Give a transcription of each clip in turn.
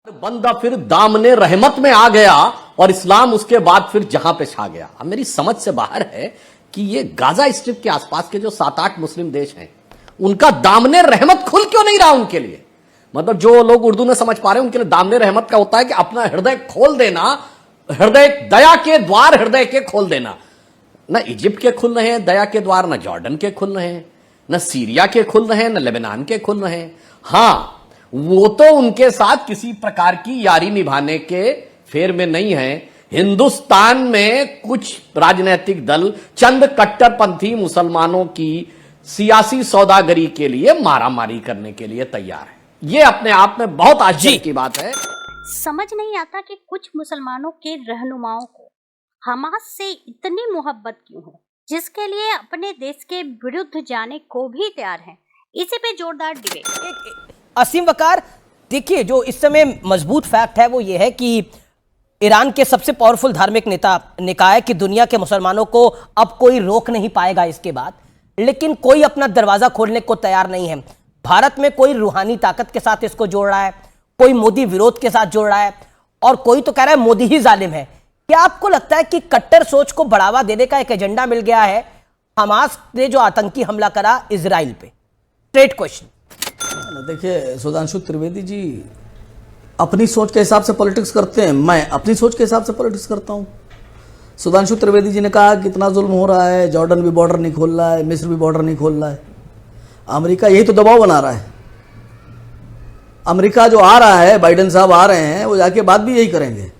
बंदा फिर दामने रहमत में आ गया और इस्लाम उसके बाद फिर जहां पे छा गया। अब मेरी समझ से बाहर है कि ये गाजा स्ट्रिप के आसपास के जो 7-8 मुस्लिम देश हैं उनका दामने रहमत खुल क्यों नहीं रहा उनके लिए। मतलब जो लोग उर्दू में समझ पा रहे हैं उनके लिए दामने रहमत का होता है कि अपना हृदय खोल देना, हृदय दया के द्वार हृदय के खोल देना। न इजिप्ट के खुल रहे हैं दया के द्वार, न जॉर्डन के खुल रहे हैं, न सीरिया के खुल रहे हैं, न लेबनान के खुल रहे हैं। हां, वो तो उनके साथ किसी प्रकार की यारी निभाने के फेर में नहीं है। हिंदुस्तान में कुछ राजनीतिक दल चंद कट्टरपंथी मुसलमानों की सियासी सौदागरी के लिए मारामारी करने के लिए तैयार है। ये अपने आप में बहुत आश्चर्य की बात है। समझ नहीं आता कि कुछ मुसलमानों के रहनुमाओं को हमास से इतनी मोहब्बत क्यों है, जिसके लिए अपने देश के विरुद्ध जाने को भी तैयार हैं। इसी पे जोरदार डिबेट। असीम वकार, देखिए जो इस समय मजबूत फैक्ट है वो ये है कि ईरान के सबसे पावरफुल धार्मिक नेता ने कहा है कि दुनिया के मुसलमानों को अब कोई रोक नहीं पाएगा इसके बाद, लेकिन कोई अपना दरवाजा खोलने को तैयार नहीं है। भारत में कोई रूहानी ताकत के साथ इसको जोड़ रहा है, कोई मोदी विरोध के साथ जोड़ रहा है और कोई तो कह रहा है मोदी ही जालिम है। क्या आपको लगता है कि कट्टर सोच को बढ़ावा देने का एक एजेंडा मिल गया है हमास ने जो आतंकी हमला करा इजराइल पे? Straight question. देखिए, सुधांशु त्रिवेदी जी अपनी सोच के हिसाब से पॉलिटिक्स करते हैं, मैं अपनी सोच के हिसाब से पॉलिटिक्स करता हूं। सुधांशु त्रिवेदी जी ने कहा कि इतना जुल्म हो रहा है, जॉर्डन भी बॉर्डर नहीं खोल रहा है, मिस्र भी बॉर्डर नहीं खोल रहा है। अमेरिका यही तो दबाव बना रहा है। अमेरिका जो आ रहा है, बाइडेन साहब आ रहे हैं, वो जाके बात भी यही करेंगे।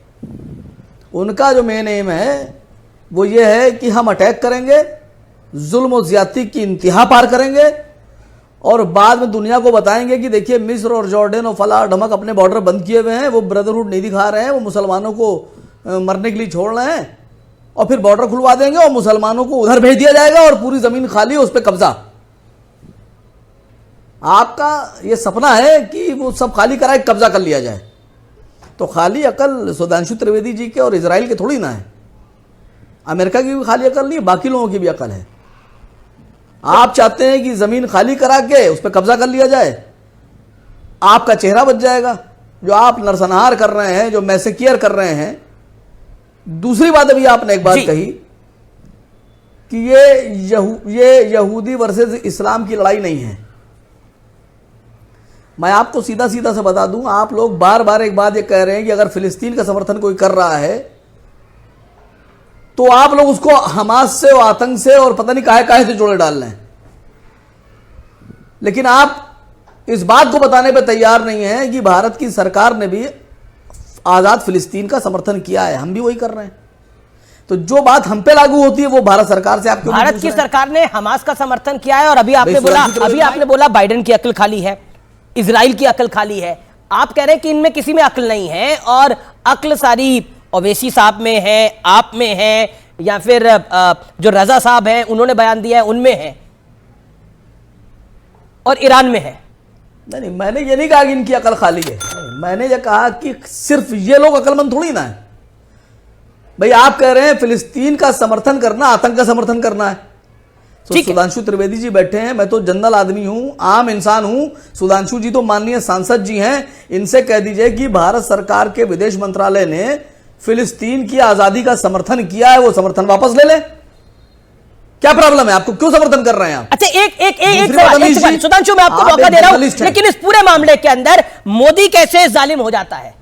उनका जो मेन एम है वो ये है कि हम अटैक करेंगे, जुल्म और ज्यादती की इंतहा पार करेंगे और बाद में दुनिया को बताएंगे कि देखिए मिस्र और जॉर्डन और फला ढमक अपने बॉर्डर बंद किए हुए हैं, वो ब्रदरहुड नहीं दिखा रहे हैं, वो मुसलमानों को मरने के लिए छोड़ रहे हैं और फिर बॉर्डर खुलवा देंगे और मुसलमानों को उधर भेज दिया जाएगा और पूरी जमीन खाली, उस पर कब्जा। आपका ये सपना है कि वो सब खाली कराए, कब्जा कर लिया जाए। तो खाली अकल सुधांशु त्रिवेदी जी के और इजराइल के थोड़ी ना है, अमेरिका की भी खाली अकल नहीं, बाकी लोगों की भी अकल है। आप चाहते हैं कि जमीन खाली करा के उस पर कब्जा कर लिया जाए, आपका चेहरा बच जाएगा। जो आप नरसंहार कर रहे हैं, जो मैसेकियर कर रहे हैं। दूसरी बात अभी आपने एक बात कही कि ये यहूदी वर्सेस इस्लाम की लड़ाई नहीं है। मैं आपको सीधा सीधा से बता दूं, आप लोग बार बार एक बात ये कह रहे हैं कि अगर फिलिस्तीन का समर्थन कोई कर रहा है तो आप लोग उसको हमास से और आतंक से और पता नहीं काहे से जोड़े डाल रहे हैं। लेकिन आप इस बात को बताने पर तैयार नहीं है कि भारत की सरकार ने भी आजाद फिलिस्तीन का समर्थन किया है, हम भी वही कर रहे हैं। तो जो बात हम पे लागू होती है वो भारत सरकार से आपके भारत की सरकार ने हमास का समर्थन किया है और अभी आपने बोला बाइडेन की अकल खाली है, इजराइल की अकल खाली है। आप कह रहे हैं कि इनमें किसी में अकल नहीं है और अकल सारी ओवैसी साहब में है, आप में है, या फिर जो रजा साहब हैं उन्होंने बयान दिया है उनमें है और ईरान में है। नहीं, मैंने ये नहीं कहा कि इनकी अकल खाली है। मैंने ये कहा कि सिर्फ ये लोग अकलमंद थोड़ी ना है। भाई आप कह रहे हैं फिलिस्तीन का समर्थन करना आतंक का समर्थन करना है। तो सुधांशु त्रिवेदी जी बैठे हैं, मैं तो जनरल आदमी हूं, आम इंसान हूं। सुधांशु जी तो माननीय सांसद जी हैं, इनसे कह दीजिए कि भारत सरकार के विदेश मंत्रालय ने फिलिस्तीन की आजादी का समर्थन किया है, वो समर्थन वापस ले ले। क्या प्रॉब्लम है आपको, क्यों समर्थन कर रहे हैं आप? अच्छा, एक सवाल सुधांशु, मैं आपको मौका दे रहा हूं, लेकिन इस पूरे मामले के अंदर मोदी कैसे जालिम हो जाता है,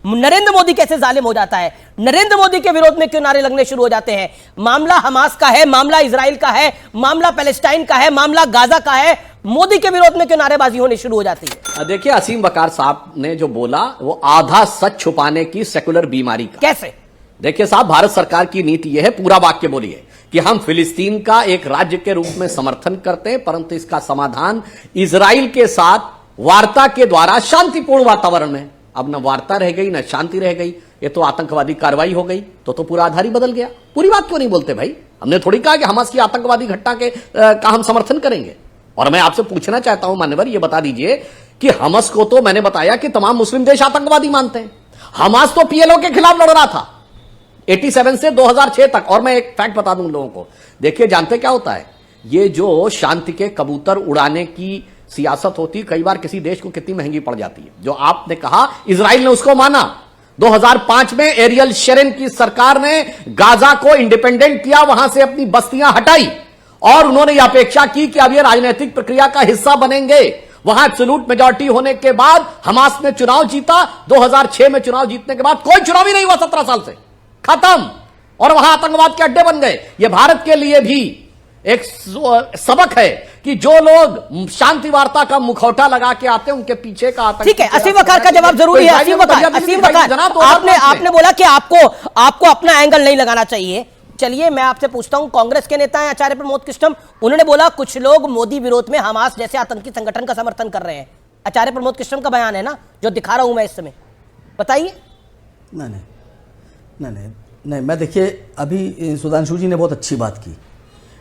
नरेंद्र मोदी कैसे जालिम हो जाता है, नरेंद्र मोदी के विरोध में क्यों नारे लगने शुरू हो जाते हैं? मामला हमास का है, मामला इजराइल का है, मामला पैलेस्टाइन का है, मामला गाजा का है, मोदी के विरोध में क्यों नारेबाजी होनी शुरू हो जाती है? देखिए, असीम वकार साहब ने जो बोला वो आधा सच छुपाने की सेकुलर बीमारी का। कैसे? देखिए साहब, भारत सरकार की नीति यह है, पूरा वाक्य बोलिए, कि हम फिलिस्तीन का एक राज्य के रूप में समर्थन करते हैं, परंतु इसका समाधान इजराइल के साथ वार्ता के द्वारा शांतिपूर्ण वातावरण में। अब न वार्ता रह गई, न शांति रह गई, ये तो आतंकवादी कार्रवाई हो गई। तो पूरा आधार ही बदल गया। पूरी बात क्यों नहीं बोलते भाई? हमने थोड़ी कहा कि हमास की आतंकवादी घटना का हम समर्थन करेंगे। और मैं आपसे पूछना चाहता हूं मान्यवर, ये बता दीजिए कि हमास को तो मैंने बताया कि तमाम मुस्लिम देश आतंकवादी मानते हैं। हमास तो पीएलओ के खिलाफ लड़ रहा था 87 से 2006 तक। और मैं एक फैक्ट बता दूं लोगों को, देखिए जानते क्या होता है, ये जो शांति के कबूतर उड़ाने की सियासत होती कई बार किसी देश को कितनी महंगी पड़ जाती है। जो आपने कहा इजराइल ने उसको माना। 2005 में एरियल शेरन की सरकार ने गाजा को इंडिपेंडेंट किया, वहां से अपनी बस्तियां हटाई और उन्होंने यह अपेक्षा की कि अब ये राजनीतिक प्रक्रिया का हिस्सा बनेंगे। वहां एब्सोल्यूट मेजॉरिटी होने के बाद हमास ने चुनाव जीता। 2006 में चुनाव जीतने के बाद कोई चुनाव ही नहीं हुआ 17 साल से, खत्म। और वहां आतंकवाद के अड्डे बन गए। यह भारत के लिए भी एक सबक है कि जो लोग शांति वार्ता का मुखौटा लगा के आते हैं उनके पीछे का आतंक। ठीक है, असीम वकार का जवाब जरूरी है। असीम वकार, आपने बोला कि आपको अपना एंगल नहीं लगाना चाहिए। चलिए मैं आपसे पूछता हूं, कांग्रेस के नेता हैं आचार्य प्रमोद कृष्णम, उन्होंने बोला कुछ लोग मोदी विरोध में हमास जैसे आतंकी संगठन का समर्थन कर रहे हैं। आचार्य प्रमोद कृष्णम का बयान है ना, जो दिखा रहा हूं मैं इस समय, बताइए। नहीं, मैं देखिए अभी सुधांशु जी ने बहुत अच्छी बात की।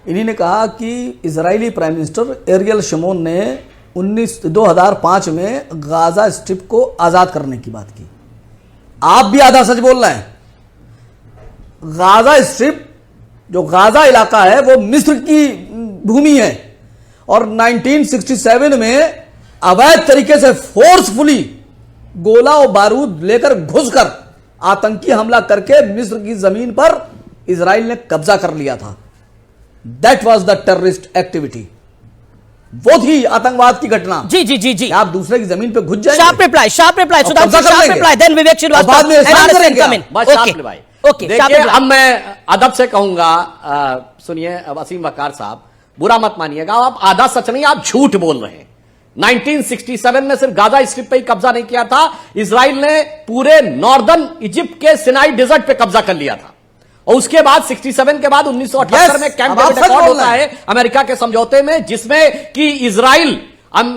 इन्हीं ने कहा कि Israeli prime minister aerial Shamon ने 2005 में गाजा स्ट्रिप को आज़ाद करने की बात की। आप भी आधा सच बोल रहे हैं। गाजा स्ट्रिप, जो गाजा इलाका है, वो मिस्र की भूमि है और 1967 में अवैध तरीके से फोर्सफुली गोला और बारूद लेकर घुसकर आतंकी हमला करके मिस्र की जमीन पर इजराइल ने कब्जा कर लिया था। That was the terrorist activity. वो थी आतंकवाद की घटना। जी। आप दूसरे की जमीन पे घुस जाएंगे। Sharp reply Sudhanshu, sharp reply, then Vivek Srivastava, बाद में एहसान करेंगे। ओके, देखिए अब मैं अदब से कहूंगा, सुनिए अब असीम वकार साहब, बुरा मत मानिएगा, आप आधा सच नहीं, आप झूठ बोल रहे हैं। 1967 में सिर्फ गाजा स्ट्रिप पे ही कब्जा नहीं किया था, इजराइल ने पूरे नॉर्दर्न इजिप्ट के सिनाई डेजर्ट पे कब्जा कर लिया था। और उसके बाद 67 के बाद 1978 में कैंप डेविड अकॉर्ड होता है अमेरिका के समझौते में, जिसमें कि इजराइल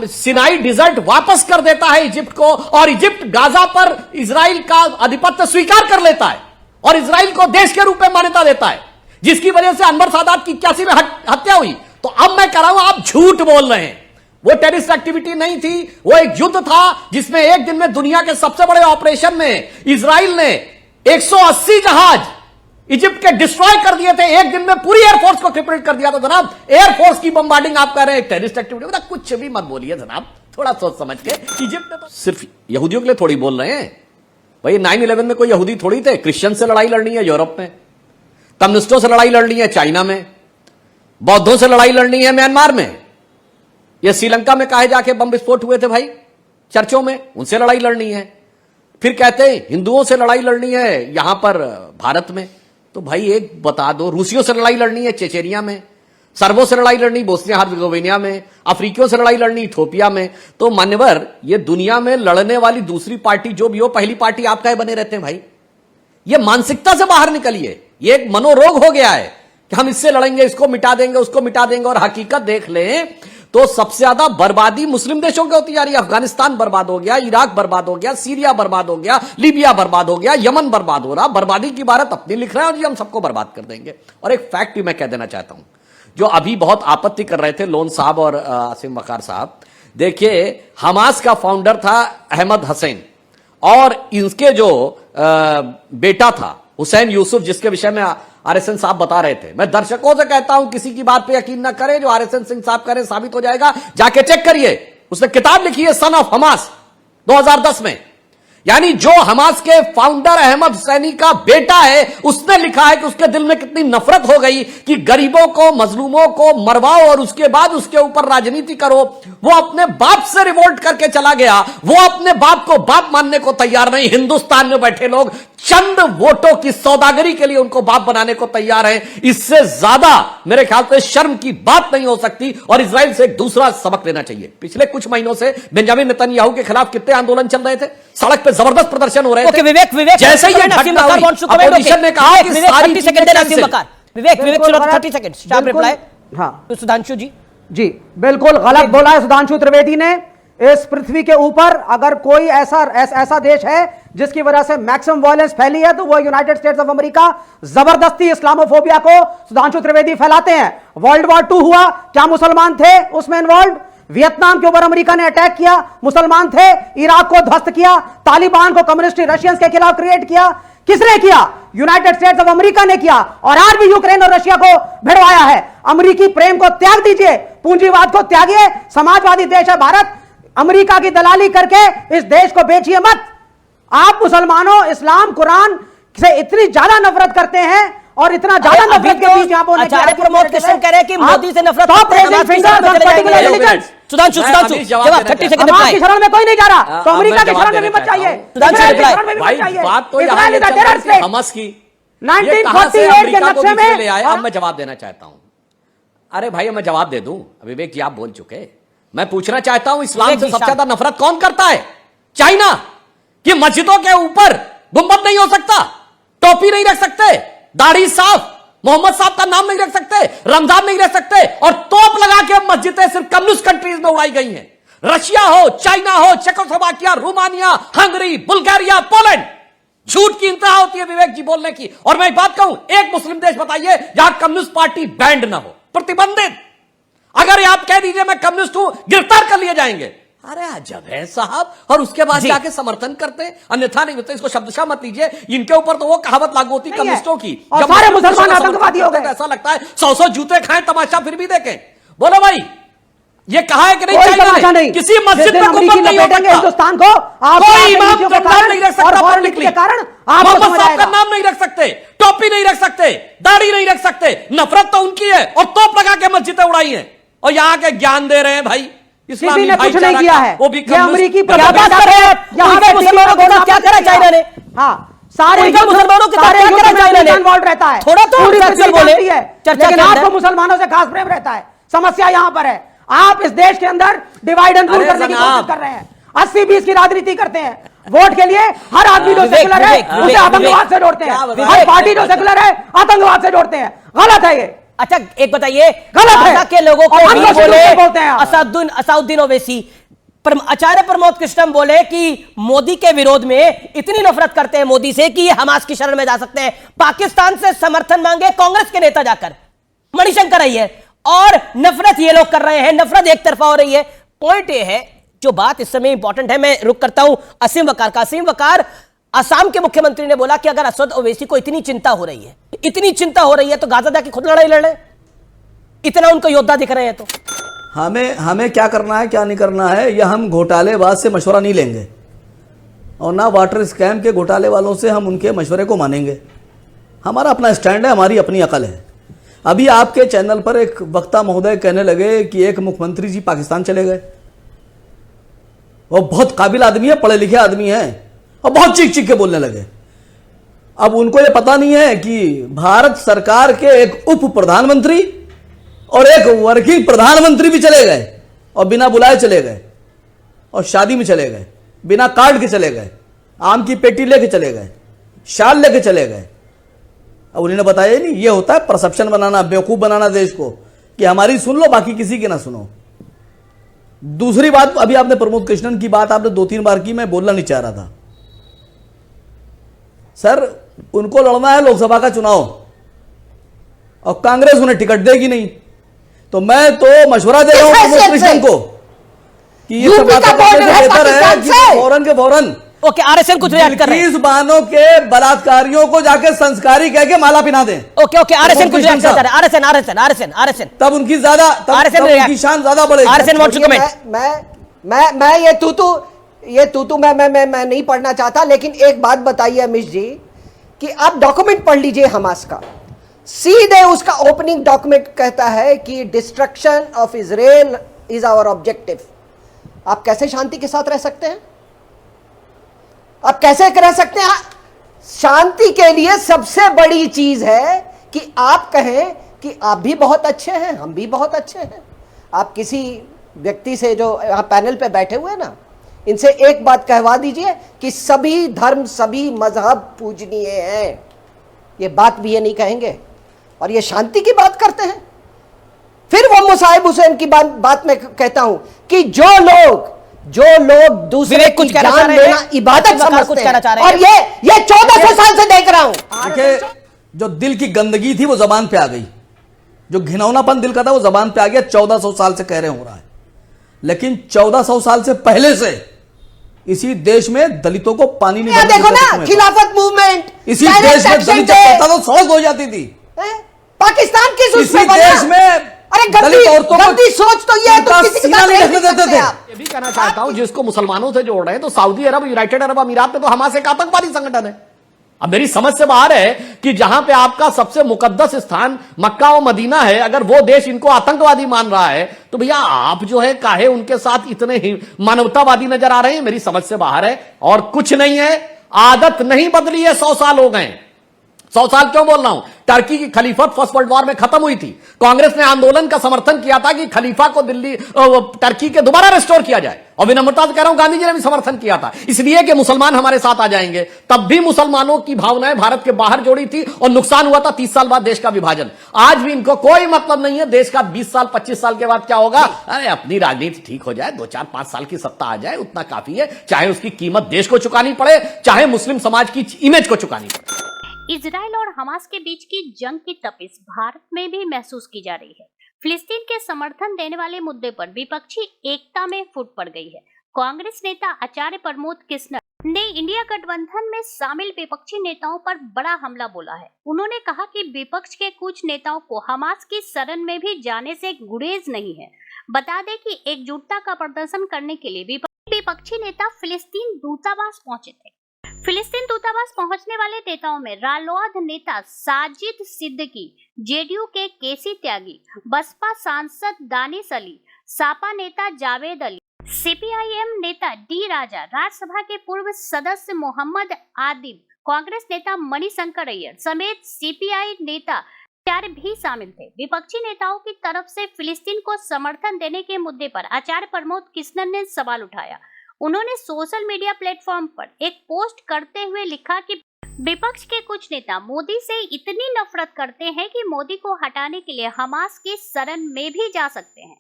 सिनाई डेजर्ट वापस कर देता है इजिप्ट को और इजिप्ट गाजा पर इजराइल का आधिपत्य स्वीकार कर लेता है और इजराइल को देश के रूप में मान्यता देता है, जिसकी वजह से अनवर सादात की 81 में हत्या हुई। तो अब मैं कह रहा हूं आप झूठ बोल रहे हैं। वो टेररिस्ट एक्टिविटी नहीं थी, वो एक युद्ध था जिसमें एक दिन में दुनिया के सबसे बड़े ऑपरेशन में इजराइल ने 180 जहाज इजिप्ट के डिस्ट्रॉय कर दिए थे। एक दिन में पूरी एयरफोर्स को क्रिपल्ड कर दिया था। जनाब, एयरफोर्स की बमबार्डिंग आप कह रहे हैं टेररिस्ट एक्टिविटी, कुछ भी मत बोलिए जनाब, थोड़ा सोच समझ के। इजिप्ट ने तो सिर्फ यहूदियों के लिए थोड़ी बोल रहे हैं भाई। 9/11 में कोई यहूदी थोड़ी थे। क्रिश्चियन से लड़ाई लड़नी है यूरोप में, कम्युनिस्टों से लड़ाई लड़नी है चाइना में, बौद्धों से लड़ाई लड़नी है म्यांमार में, ये श्रीलंका में काहे जाके बम विस्फोट हुए थे भाई चर्चों में, उनसे लड़ाई लड़नी है। फिर कहते हैं हिंदुओं से लड़ाई लड़नी है यहां पर भारत में। तो भाई एक बता दो, रूसियों से लड़ाई लड़नी है चेचेनिया में, सर्बों से लड़ाई लड़नी बोस्निया हर्जेगोविना में, अफ्रीकियों से लड़ाई लड़नी इथियोपिया में। तो मान्यवर, ये दुनिया में लड़ने वाली दूसरी पार्टी जो भी हो, पहली पार्टी आप काहे बने रहते हैं भाई? ये मानसिकता से बाहर निकलिए। ये एक मनोरोग हो गया है कि हम इससे लड़ेंगे, इसको मिटा देंगे, उसको मिटा देंगे। और हकीकत देख लें तो सबसे ज्यादा बर्बादी मुस्लिम देशों की होती जा रही है। अफगानिस्तान बर्बाद हो गया, इराक बर्बाद हो गया, सीरिया बर्बाद हो गया, लीबिया बर्बाद हो गया, यमन बर्बाद हो रहा। बर्बादी की भारत अपनी लिख रहे हैं और जी हम सबको बर्बाद कर देंगे। और एक फैक्ट भी मैं कह देना चाहता हूं, जो अभी बहुत आपत्ति कर रहे थे लोन साहब और असीम वकार साहब। देखिए, हमास का फाउंडर था अहमद हसैन और इनके जो बेटा था हुसैन यूसुफ, जिसके विषय में आरएसएन साहब बता रहे थे। मैं दर्शकों से कहता हूं किसी की बात पे यकीन ना करें, जो आरएसएन सिंह साहब कह रहे हैं साबित हो जाएगा, जाके चेक करिए। उसने किताब लिखी है सन ऑफ हमास 2010 में। यानी जो हमास के फाउंडर अहमद हुसैनी का बेटा है, उसने लिखा है कि उसके दिल में कितनी नफरत हो गई कि गरीबों को, मजलूमों को मरवाओ और उसके बाद उसके ऊपर राजनीति करो। वो अपने बाप से रिवोल्ट करके चला गया। वो अपने बाप को बाप मानने को तैयार नहीं। हिंदुस्तान में बैठे लोग चंद वोटों की सौदागरी के लिए उनको बाप बनाने को तैयार हैं। इससे ज्यादा मेरे ख्याल से शर्म की बात नहीं हो सकती। और इजराइल से एक दूसरा सबक लेना चाहिए। पिछले कुछ महीनों से बेंजामिन नेतन्याहू के खिलाफ कितने आंदोलन चल रहे थे, सड़क पे जबरदस्त प्रदर्शन हो रहे थे। विवेक जैसे ही घटना हुई, अपोजिशन ने कहा कि सारी चीजें विवेक 30 सेकंड शार्प रिप्लाई। हाँ, सुधांशु जी बिल्कुल गलत बोला है सुधांशु त्रिवेदी ने। इस पृथ्वी के ऊपर अगर कोई ऐसा देश है जिसकी वजह से मैक्सिमम वायलेंस फैली है तो वो यूनाइटेड स्टेट्स ऑफ अमेरिका। जबरदस्ती इस्लामोफोबिया को सुधांशु त्रिवेदी फैलाते हैं। वर्ल्ड वॉर 2 हुआ, क्या मुसलमान थे उसमें इन्वॉल्व? वियतनाम के ऊपर अमेरिका ने अटैक किया, मुसलमान थे, इराक को ध्वस्त किया, तालिबान को कम्युनिस्ट रशियंस के खिलाफ क्रिएट किया। किसने किया? यूनाइटेड स्टेट्स ऑफ अमेरिका ने किया, और आज भी यूक्रेन और रशिया को भिड़वाया है। अमेरिकी प्रेम को त्याग दीजिए, पूंजीवाद को त्यागिए, समाजवादी देश है भारत। अमेरिका की दलाली करके इस देश को बेचिए मत। आप मुसलमानों इस्लाम कुरान से इतनी ज्यादा नफरत करते हैं और इतना ज्यादा नफरत के बीच आप आचार्य प्रमोद कृष्ण कह रहे हैं कि मोदी से नफरत सुधांशु जवाब 30 सेकंड हमास की शरण में कोई नहीं जा रहा, तो अमेरिका की शरण में भी मत चाहिए, बात तो यहाँ हमास की 1948 के नक्शे में ले आए। अब मैं जवाब देना चाहता हूं। अरे भाई मैं जवाब दे दूं, विवेक जी आप बोल चुके, मैं पूछना चाहता हूं इस्लाम से सबसे ज्यादा नफरत कौन करता है? चाइना। कि मस्जिदों के ऊपर गुंबद नहीं हो सकता, टोपी नहीं रख सकते, दाढ़ी साफ, मोहम्मद साहब का नाम नहीं रख सकते, रमजान नहीं रख सकते, और तोप लगा के मस्जिदें सिर्फ कम्युनिस्ट कंट्रीज में उड़ाई गई हैं। रशिया हो, चाइना हो, Czechoslovakia, Romania, Hungary, Bulgaria, Poland. झूठ की इंतहा होती है विवेक जी बोलने की। और मैं एक बात कहूं, एक मुस्लिम देश बताइए जहां कम्युनिस्ट पार्टी बैंड ना हो, प्रतिबंधित। अगर आप कह दीजिए मैं कम्युनिस्ट हूं, गिरफ्तार कर लिए जाएंगे। अरे अजब है साहब। और उसके बाद जाके समर्थन करते हैं, अन्यथा नहीं होता। इसको शब्दशः मत लीजिए, इनके ऊपर तो वो कहावत लागू होती कम्युनिस्टों की, और सारे मुसलमान आतंकवादी हो गए। ऐसा लगता है 100 जूते खाएं, तमाशा फिर भी देखें। बोलो भाई, ये कहा है कि नहीं? तमाशा नहीं, किसी मस्जिद में गुंबद नहीं हो सकता, हिंदुस्तान को कोई इमाम का नाम नहीं रख सकता पब्लिकली, मोहम्मद साहब का नाम नहीं रख सकते, टोपी नहीं रख सकते, दाढ़ी नहीं रख सकते। नफरत तो उनकी है, और तोप लगा के मस्जिदें उड़ाई हैं, और यहां के ज्ञान दे रहे हैं भाई। किसी ने कुछ नहीं किया है, वो भी ये अमेरिकी क्या करा चाइना ने? हाँ, सारे मुसलमानों के सारे इन्वॉल्व रहता है, थोड़ा तो बोले लेकिन आपको मुसलमानों से खास प्रेम रहता है। समस्या यहां पर है, आप इस देश के अंदर डिवाइड एंड रूल करने की कोशिश कर रहे हैं, 80-20 की राजनीति करते हैं। वोट के लिए हर आदमी जो सेकुलर है उसे आतंकवाद से जोड़ते हैं, हर पार्टी जो सेकुलर है आतंकवाद से जोड़ते हैं। गलत है ये। अच्छा एक बताइए, गाजा के लोगों को भी बोले हैं असाउद्दीन ओवैसी, आचार्य प्रमोद कृष्णम बोले कि मोदी के विरोध में इतनी नफरत करते हैं मोदी से कि ये हमास की शरण में जा सकते हैं। पाकिस्तान से समर्थन मांगे कांग्रेस के नेता जाकर, मणिशंकर अय्यर, और नफरत ये लोग कर रहे हैं, नफरत एक तरफा हो रही है। पॉइंट ये है, जो बात इस समय इंपॉर्टेंट है, मैं रुक करता हूं असीम वकार का। असीम वकार, असम के मुख्यमंत्री ने बोला कि अगर असद ओवैसी को इतनी चिंता हो रही है, इतनी चिंता हो रही है, तो गाजा जाके खुद लड़ाई लड़े, इतना उनको योद्धा दिख रहे हैं। तो हमें क्या करना है क्या नहीं करना है, यह हम घोटालेबाज से मशवरा नहीं लेंगे, और ना वाटर स्कैम के घोटाले वालों से हम उनके मशवरे को मानेंगे। हमारा अपना स्टैंड है, हमारी अपनी अकल है। अभी आपके चैनल पर एक वक्ता महोदय कहने लगे कि एक मुख्यमंत्री जी पाकिस्तान चले गए, वो बहुत काबिल आदमी है, पढ़े लिखे आदमी है, और बहुत चीख चीख के बोलने लगे। अब उनको ये पता नहीं है कि भारत सरकार के एक उप प्रधानमंत्री और एक वर्किंग प्रधानमंत्री भी चले गए, और बिना बुलाए चले गए, और शादी में चले गए, बिना कार्ड के चले गए, आम की पेटी लेके चले गए, शाल लेके चले गए। अब उन्होंने बताया नहीं, ये होता है परसेप्शन बनाना, बेवकूफ बनाना देश को, कि हमारी सुन लो बाकी किसी की ना सुनो। दूसरी बात, अभी आपने प्रमोद कृष्णन की बात आपने 2-3 बार की, मैं बोलना नहीं चाह रहा था। सर, उनको लड़ना है लोकसभा का चुनाव, और कांग्रेस उन्हें टिकट देगी नहीं, तो मैं तो मशवरा दे रहा हूं प्रमोद कृष्णन को कि ये सब बातें करने से बेहतर है कि फौरन के फौरन ओके आरएसएन कुछ रिएक्ट कर रहे हैं, 20 बानों के बलात्कारियों को जाके संस्कारी कह के माला पिना दें। ओके आरएसएन कुछ रिएक्ट कर रहे हैं, आरएसएन तब उनकी ज्यादा, तब उनकी शान ज्यादा बढ़ेगी। RSN what's your comment? मैं ये तूतू मैं नहीं पढ़ना चाहता, लेकिन एक बात बताइए अमिश जी कि आप डॉक्यूमेंट पढ़ लीजिए हमास का, सीधे उसका ओपनिंग डॉक्यूमेंट कहता है कि destruction of Israel is our objective. आप कैसे शांति के साथ रह सकते हैं? आप कैसे रह सकते हैं? शांति के लिए सबसे बड़ी चीज है कि आप कहें कि आप भी बहुत अच्छे हैं, हम भी बहुत अच्छे हैं। आप किसी व्यक्ति से जो यहां पैनल पे बैठे हुए हैं ना, इनसे एक बात कहवा दीजिए कि सभी धर्म सभी मजहब पूजनीय हैं। ये बात भी ये नहीं कहेंगे, और ये शांति की बात करते हैं। फिर वो मुसाहिब हुसैन की बात मैं कहता हूं कि जो लोग दूसरे की जान लेना इबादत समझते हैं, और ये 1400 साल से देख रहा हूं। देखिए, जो दिल की गंदगी थी वो जबान पे आ गई, जो घिनौनापन दिल का था वो जबान पे आ गया, 1400 साल से कह रहे हो रहा है। लेकिन 1400 साल से पहले से इसी देश में दलितों को पानी नहीं भरने देखो देते ना, कुएं पर। खिलाफत मूवमेंट, इसी देश में दलित जब पड़ता तो सड़क हो जाती थी। पाकिस्तान किस इसी उसमें बना? देश में अरे दलित औरतों को गंदी सोच तो ये है, उनका तुम किसी के सीना साथ नहीं रह ढकने नहीं देते सकते थे। आप। ये भी कहना चाहता हूं जिसको मुसलमानों से जोड़ रहे हैं तो सऊदी अरब, यूनाइटेड अरब अमीरात में तो हमास एक आतंकवादी संगठन है। अब मेरी समझ से बाहर है कि जहां पे आपका सबसे मुकद्दस स्थान मक्का और मदीना है, अगर वो देश इनको आतंकवादी मान रहा है तो भैया आप जो है काहे उनके साथ इतने ही मानवतावादी नजर आ रहे हैं। मेरी समझ से बाहर है और कुछ नहीं है, आदत नहीं बदली है। 100 साल हो गए। 100 साल क्यों बोल रहा हूं? टर्की की खलीफत फर्स्ट वर्ल्ड वॉर में खत्म हुई थी। कांग्रेस ने आंदोलन का समर्थन किया था कि खलीफा को दिल्ली टर्की के दोबारा रिस्टोर किया जाए, और विनम्रता से कह रहा हूं गांधी जी ने भी समर्थन किया था, इसलिए कि मुसलमान हमारे साथ आ जाएंगे। तब भी मुसलमानों की भावनाएं भारत के बाहर जोड़ी थी और नुकसान हुआ था 30 साल बाद देश का विभाजन। आज भी इनको कोई मतलब नहीं है देश का 20 साल 25 साल के बाद क्या होगा। अरे अपनी राजनीति ठीक हो जाए, 2-4-5 साल की सत्ता आ जाए, उतना काफी है। चाहे उसकी कीमत देश को चुकानी पड़े, चाहे मुस्लिम समाज की इमेज को चुकानी पड़े। इजराइल और हमास के बीच की जंग की तपिश भारत में भी महसूस की जा रही है। फिलिस्तीन के समर्थन देने वाले मुद्दे पर विपक्षी एकता में फूट पड़ गई है। कांग्रेस नेता आचार्य प्रमोद कृष्णन ने इंडिया गठबंधन में शामिल विपक्षी नेताओं पर बड़ा हमला बोला है। उन्होंने कहा कि विपक्ष के कुछ नेताओं को हमास की शरण में भी जाने से गुरेज नहीं है। बता दें कि एकजुटता का प्रदर्शन करने के लिए विपक्षी नेता फिलिस्तीन दूतावास पहुंचे थे। फिलिस्तीन दूतावास पहुंचने वाले नेताओं में रालोद नेता साजिद सिद्दीकी, जेडीयू के केसी त्यागी, बसपा सांसद दानिश अली, सापा नेता जावेद अली, सीपीआईएम नेता डी राजा, राज्यसभा के पूर्व सदस्य मोहम्मद आदिब, कांग्रेस नेता मणिशंकर अय्यर समेत सीपीआई नेता भी शामिल थे। विपक्षी नेताओं की तरफ से फिलिस्तीन को समर्थन देने के मुद्दे पर आचार्य प्रमोद कृष्णन ने सवाल उठाया। उन्होंने सोशल मीडिया प्लेटफॉर्म पर एक पोस्ट करते हुए लिखा कि विपक्ष के कुछ नेता मोदी से इतनी नफरत करते हैं कि मोदी को हटाने के लिए हमास की शरण में भी जा सकते हैं।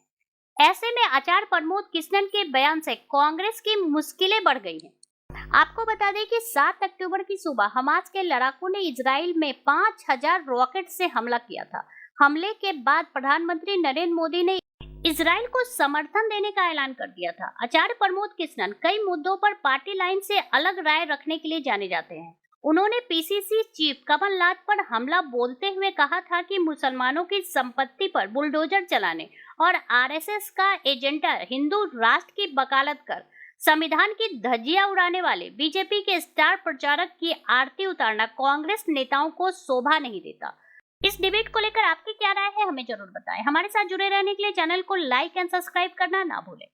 ऐसे में आचार्य प्रमोद कृष्णन के बयान से कांग्रेस की मुश्किलें बढ़ गई हैं। आपको बता दें कि 7 अक्टूबर की सुबह हमास के लड़ाकों ने इजराइल में 5000 रॉकेट से हमला किया था। हमले के बाद प्रधानमंत्री नरेंद्र मोदी ने इजराइल को समर्थन देने का ऐलान कर दिया था। आचार्य प्रमोद कृष्णन कई मुद्दों पर पार्टी लाइन से अलग राय रखने के लिए जाने जाते हैं। उन्होंने पीसीसी चीफ कमलनाथ पर हमला बोलते हुए कहा था कि मुसलमानों की संपत्ति पर बुलडोजर चलाने और आरएसएस का एजेंडा हिंदू राष्ट्र की वकालत कर संविधान की धज्जियां उड़ाने वाले बीजेपी के स्टार प्रचारक की आरती उतारना कांग्रेस नेताओं को शोभा नहीं देता। इस डिबेट को लेकर आपकी क्या राय है, हमें जरूर बताएं। हमारे साथ जुड़े रहने के लिए चैनल को लाइक एंड सब्सक्राइब करना ना भूलें।